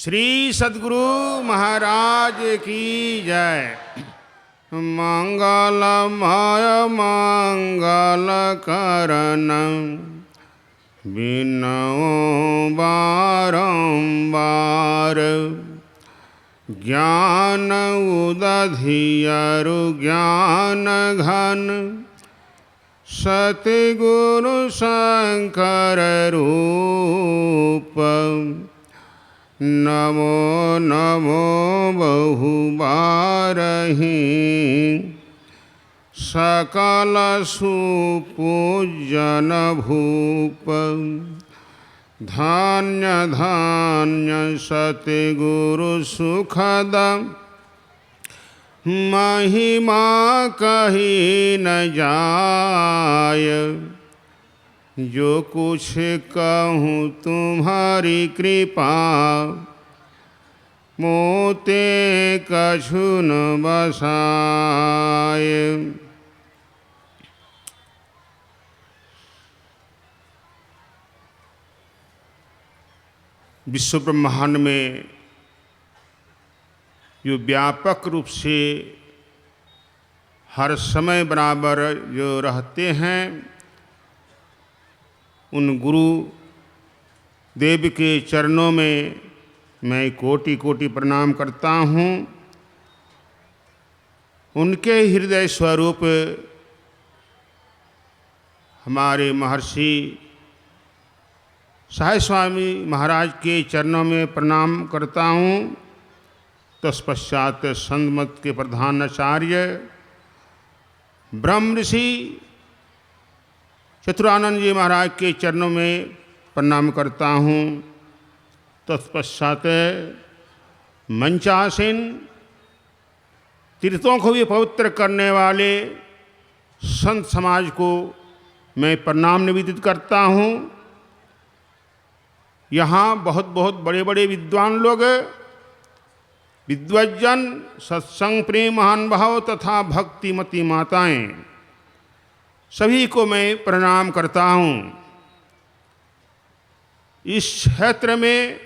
श्री सद्गुरु महाराज की जय। मंगलमय मंगल करण बिनऊ बारंबार ज्ञान उदधियरु ज्ञान घन सतगुरु शंकर रूप नमो नमो बहुबारहि सकल सुपूजन भूप धान्य धान्य सतगुरु सुखद महिमा कही न जाय जो कुछ कहूँ तुम्हारी कृपा मोते कछु न बसाय। विश्व ब्रह्मांड में जो व्यापक रूप से हर समय बराबर जो रहते हैं उन गुरु देव के चरणों में मैं कोटि कोटि प्रणाम करता हूँ। उनके हृदय स्वरूप हमारे महर्षि साई स्वामी महाराज के चरणों में प्रणाम करता हूँ। तत्पश्चात संत मत के प्रधान आचार्य ब्रह्म ऋषि चतुरानंद जी महाराज के चरणों में प्रणाम करता हूँ। तत्पश्चात मंचासीन तीर्थों को भी पवित्र करने वाले संत समाज को मैं प्रणाम निवेदित करता हूँ। यहाँ बहुत बहुत बड़े बड़े विद्वान लोग, विद्वज्जन, सत्संग प्रेम महान भाव तथा भक्तिमती माताएं, सभी को मैं प्रणाम करता हूँ। इस क्षेत्र में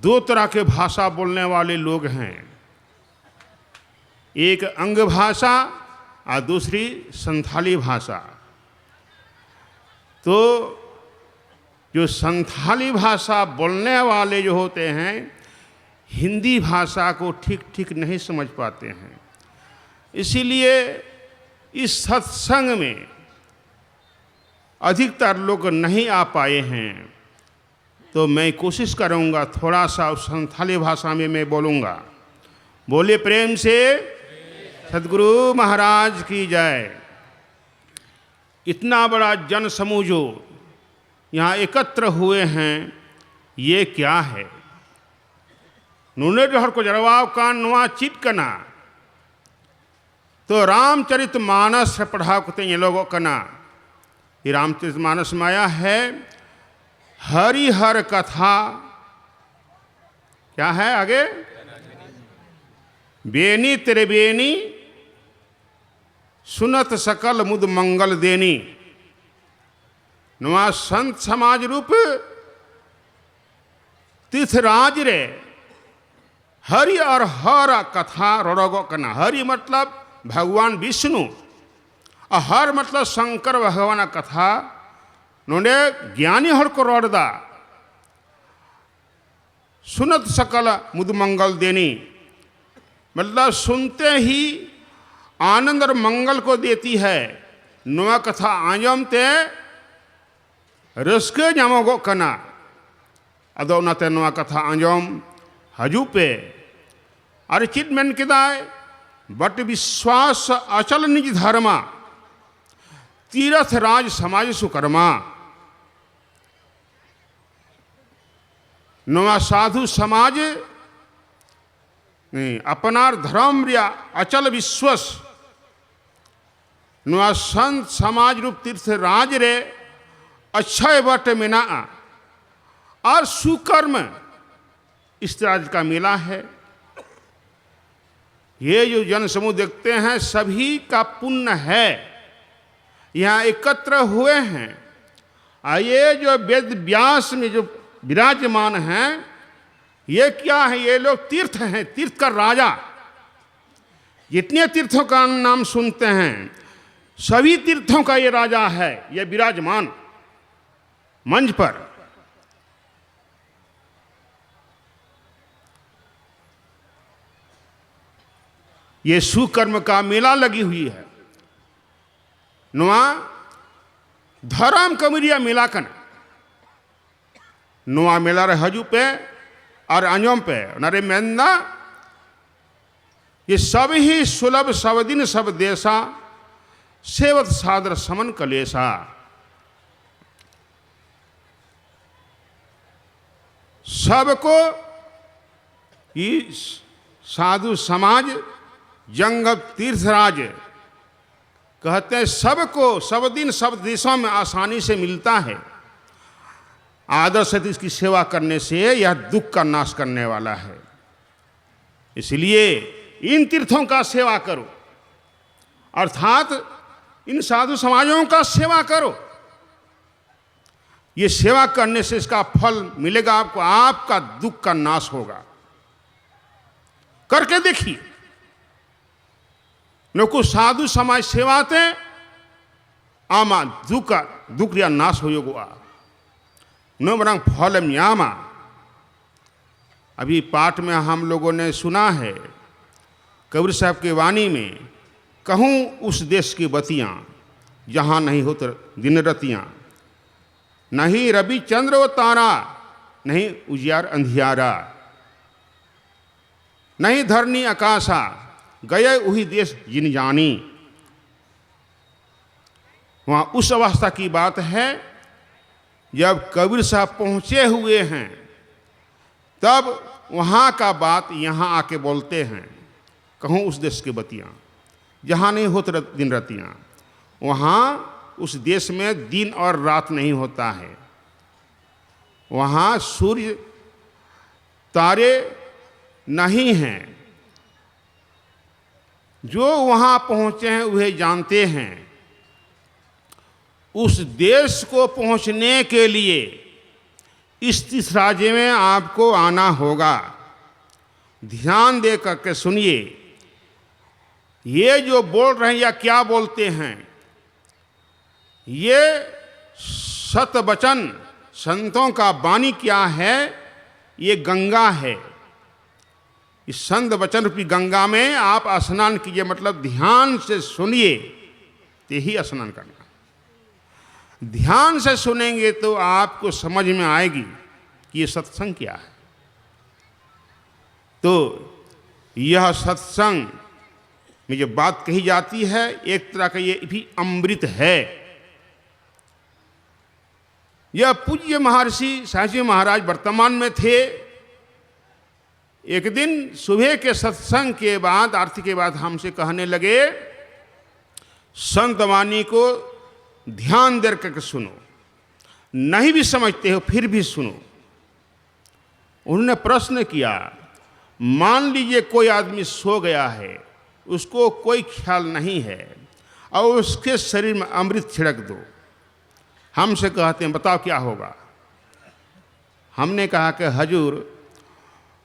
दो तरह के भाषा बोलने वाले लोग हैं, एक अंग भाषा और दूसरी संथाली भाषा। तो जो संथाली भाषा बोलने वाले जो होते हैं हिंदी भाषा को ठीक ठीक नहीं समझ पाते हैं, इसीलिए इस सत्संग में अधिकतर लोग नहीं आ पाए हैं। तो मैं कोशिश करूंगा थोड़ा सा उस संथाली भाषा में मैं बोलूँगा। बोले प्रेम से सद्गुरु महाराज की जय। इतना बड़ा जन समूह जो यहाँ एकत्र हुए हैं, ये क्या है? नूने डहर को जरवाव का नुआ चित कना तो रामचरित मानस पढ़ा करते ये लोगों कना। ये रामचरित मानस माया है हरिहर कथा। क्या है आगे? बेनी तेरे बेनी सुनत सकल मुद मंगल देनी। नुआ संत समाज रूप तीर्थराज रे हरि और हर कथा रोड़गो कना। हरि मतलब भगवान विष्णु और हर मतलब शंकर भगवान कथा नोने ज्ञानी हर को रोड़दा। सुनत सकल मुद मंगल देनी मतलब सुनते ही आनंद और मंगल को देती है। नुआ कथा आंजम ते रस्के जामोगो कना। अदो नाते नुआ कथा आंजम हजू पे और चित मेन किदाय बट विश्वास अचल निज धर्मा तीर्थ राज समाज सुकर्मा। नुआ साधु समाज अपनार धर्म रिया अचल विश्वास नुआ संत समाज रूप तीर्थ राज रे अक्षय बट मिना और सुकर्म इस तरह का मिला है। ये जो जन समूह देखते हैं सभी का पुण्य है, यहाँ एकत्र हुए हैं। ये जो वेद व्यास में जो विराजमान हैं। ये क्या है? ये लोग तीर्थ हैं, तीर्थ का राजा। जितने तीर्थों का नाम सुनते हैं सभी तीर्थों का ये राजा है, ये विराजमान मंच पर। ये सुकर्म का मेला लगी हुई है। नुआ धर्म कमरिया मेला कन नुआ मेला रे हजू पे और अंजोम पे नरे मेंदा ये सब ही सुलभ सब दिन सब देशा सेवत सादर समन कलेसा। सबको ये साधु समाज जंगम तीर्थराज कहते हैं, सबको सब दिन सब देशों में आसानी से मिलता है। आदर से इसकी सेवा करने से यह दुख का नाश करने वाला है। इसलिए इन तीर्थों का सेवा करो, अर्थात इन साधु समाजों का सेवा करो। ये सेवा करने से इसका फल मिलेगा आपको, आपका दुख का नाश होगा। करके देखिए। नुकु साधु समाज सेवाते आमा दुख या नाश हो योगुआ नो बरंग फल म्यामा। अभी पाठ में हम लोगों ने सुना है कबीर साहब की वाणी में, कहूँ उस देश की बतियाँ जहाँ नहीं हो दिन रतियाँ, नहीं रवि चंद्र व तारा, नहीं उजियार अंधियारा, नहीं धरनी आकाशा, गए वही देश जिन जानी। वहाँ उस अवस्था की बात है जब कबीर साहब पहुँचे हुए हैं, तब वहाँ का बात यहाँ आके बोलते हैं। कहूँ उस देश के बतियाँ जहाँ नहीं होते दिन रतियाँ, वहाँ उस देश में दिन और रात नहीं होता है। वहाँ सूर्य तारे नहीं हैं। जो वहाँ पहुँचे हैं वह जानते हैं। उस देश को पहुँचने के लिए इस राज्य में आपको आना होगा। ध्यान दे करके सुनिए। ये जो बोल रहे हैं या क्या बोलते हैं, ये सतवचन संतों का वाणी क्या है? ये गंगा है। इस संत वचन रूपी गंगा में आप स्नान कीजिए, मतलब ध्यान से सुनिए, यही स्नान करना। ध्यान से सुनेंगे तो आपको समझ में आएगी कि ये सत्संग क्या है। तो यह सत्संग में जो बात कही जाती है, एक तरह का ये भी अमृत है। यह पूज्य महर्षि साहजी महाराज वर्तमान में थे। एक दिन सुबह के सत्संग के बाद, आरती के बाद हमसे कहने लगे, संत वाणी को ध्यान दे करके सुनो, नहीं भी समझते हो फिर भी सुनो। उन्होंने प्रश्न किया, मान लीजिए कोई आदमी सो गया है, उसको कोई ख्याल नहीं है और उसके शरीर में अमृत छिड़क दो। हमसे कहते हैं बताओ क्या होगा? हमने कहा कि हजूर,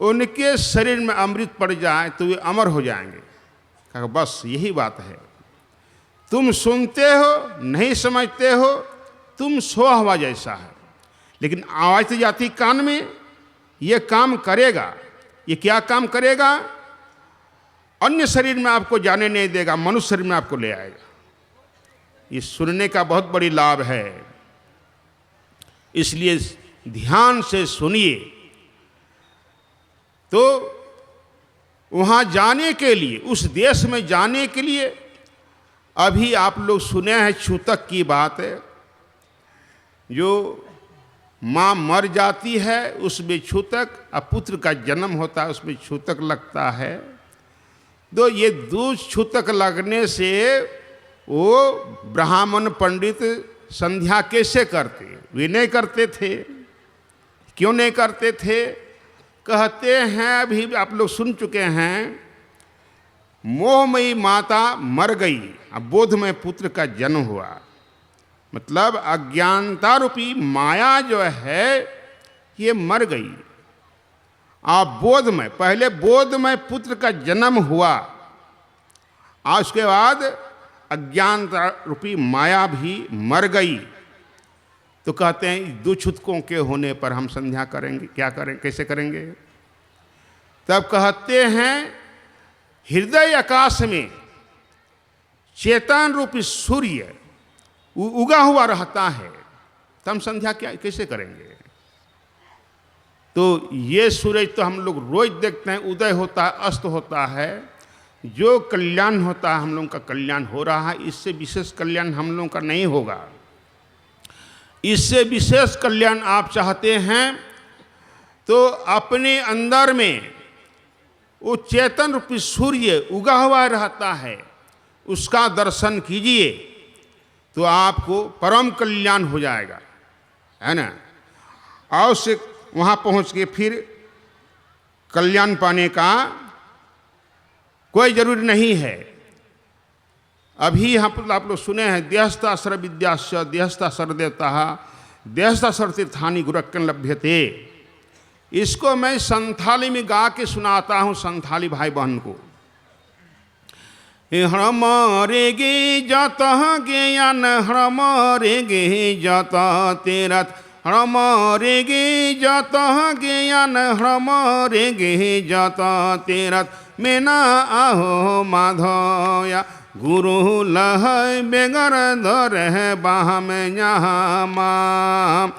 उनके शरीर में अमृत पड़ जाए तो वे अमर हो जाएंगे। कहा बस यही बात है। तुम सुनते हो, नहीं समझते हो, तुम सो हवा जैसा है, लेकिन आवाज़ तो जाती कान में, ये काम करेगा। ये क्या काम करेगा? अन्य शरीर में आपको जाने नहीं देगा, मनुष्य शरीर में आपको ले आएगा। ये सुनने का बहुत बड़ी लाभ है। इसलिए ध्यान से सुनिए। तो वहाँ जाने के लिए, उस देश में जाने के लिए, अभी आप लोग सुने हैं छूतक की बात है। जो माँ मर जाती है उसमें छूतक, और पुत्र का जन्म होता है उसमें छूतक लगता है। तो ये दूध छूतक लगने से वो ब्राह्मण पंडित संध्या कैसे करते? वे नहीं करते थे। क्यों नहीं करते थे? कहते हैं, अभी आप लोग सुन चुके हैं, मोहमयी माता मर गई, अब बोधमय पुत्र का जन्म हुआ। मतलब अज्ञानता रूपी माया जो है ये मर गई। आप बोधमय, पहले बोधमय पुत्र का जन्म हुआ और उसके बाद अज्ञानता रूपी माया भी मर गई। तो कहते हैं दो छुतकों के होने पर हम संध्या करेंगे, क्या करें, कैसे करेंगे? तब कहते हैं हृदय आकाश में चेतन रूपी सूर्य उगा हुआ रहता है, तो हम संध्या क्या कैसे करेंगे? तो ये सूरज तो हम लोग रोज देखते हैं, उदय होता है, अस्त होता है। जो कल्याण होता है हम लोगों का कल्याण हो रहा है, इससे विशेष कल्याण हम लोगों का नहीं होगा। इससे विशेष कल्याण आप चाहते हैं तो अपने अंदर में वो चेतन रूपी सूर्य उगा हुआ रहता है, उसका दर्शन कीजिए तो आपको परम कल्याण हो जाएगा, है ना। और से वहाँ पहुँच के फिर कल्याण पाने का कोई जरूरी नहीं है। अभी आप लोग सुने हैं देहस्था सर विद्यास्य देहस्था सर देवता देहस्था सर तीर्थानि गुरक्कन लभ्यते। इसको मैं संथाली में गा के सुनाता हूँ संथाली भाई बहन को। हमारे गे जाता ज्ञान हमारे गे जाता तीरथ, हमारे गे जाता ज्ञान हमारे गे जाता तीरथ, में ना आहो माधोया गुरु लह बेगर धर है बाह में यहाँ माम,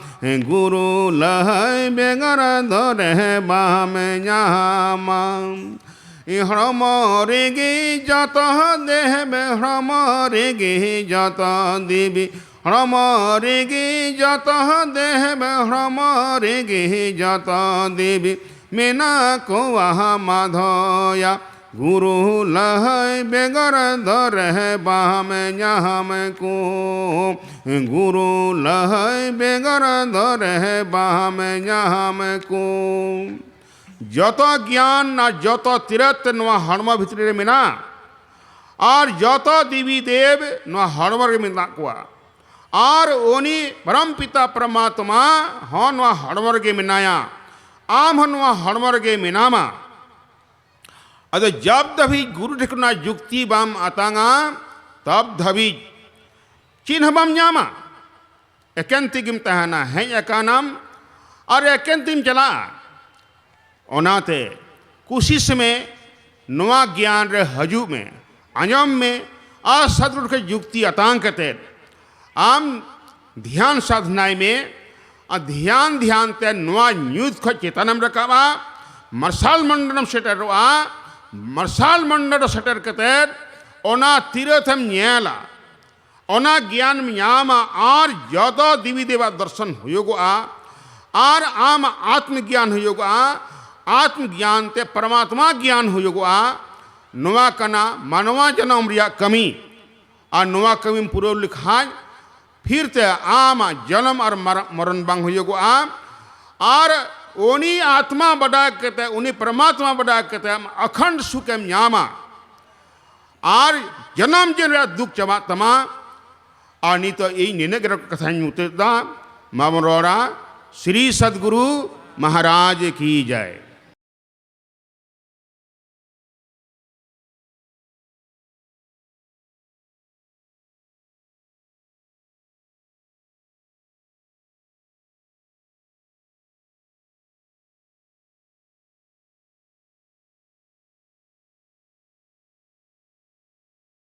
गुरु लह बेगर धर है बाह में यहाँ माम। हमारे गे जाता देह में हमारे गे जाता देवी, हमारे गे जाता देह में हमारे गे जाता देवी, मेना को वहाँ माधोया गुरु लह बेगर धर है बाह में यहाँ में को, गुरु लह बेगर धर है बाह में यहाँ में को। যত জ্ঞান না যত তীরথ নোয়া হর্ম ভিতরে মিনা আর যত দেবী দেব নোয়া হর্মর মিনা কোয়া আর ওনি परम पिता परमात्मा हो নোয়া হর্মর गे मिनाया आम নোয়া হর্মর गे मिनामा। अरे जब दभी गुरु ठिकना युक्ति बाम आतांगा तब धभी चिन्ह बम जामा एकेंति गिम तहना है एका नाम और एकेंतिम चला ओनाते कोशिश में नवा ज्ञान रे हजू में अंजम में असदृढ़ के युक्ति आतंकते आम ध्यान साधनाएं में ध्यान ध्यान ते नवा न्यूज को चेतनम रखावा मरसाल मंडलम सेटर आ मरसाल मंडल सेटर कते ओना तीर्थम न्याला ओना ज्ञान में यामा आर ज्यादा दिवी देवा दर्शन होयोगो आ आर आम आत्मज्ञान होयोगो आ आत्मज्ञान ते परमात्मा ज्ञान होयोगो आ नवा कना मानवा जन्म रिया कमी आ नवा कमी पूरा लिखा फिर ते आम जन्म और मरण बांग होयोगो आ और ओनी आत्मा बड़ा कहते उन्हीं परमात्मा बड़ा कहते अखंड सुखम यामा और जन्म जन दुख चबा तमा और नहीं तो यही निनगर कथा उतरता मामरोड़ा श्री सद्गुरु महाराज की जय।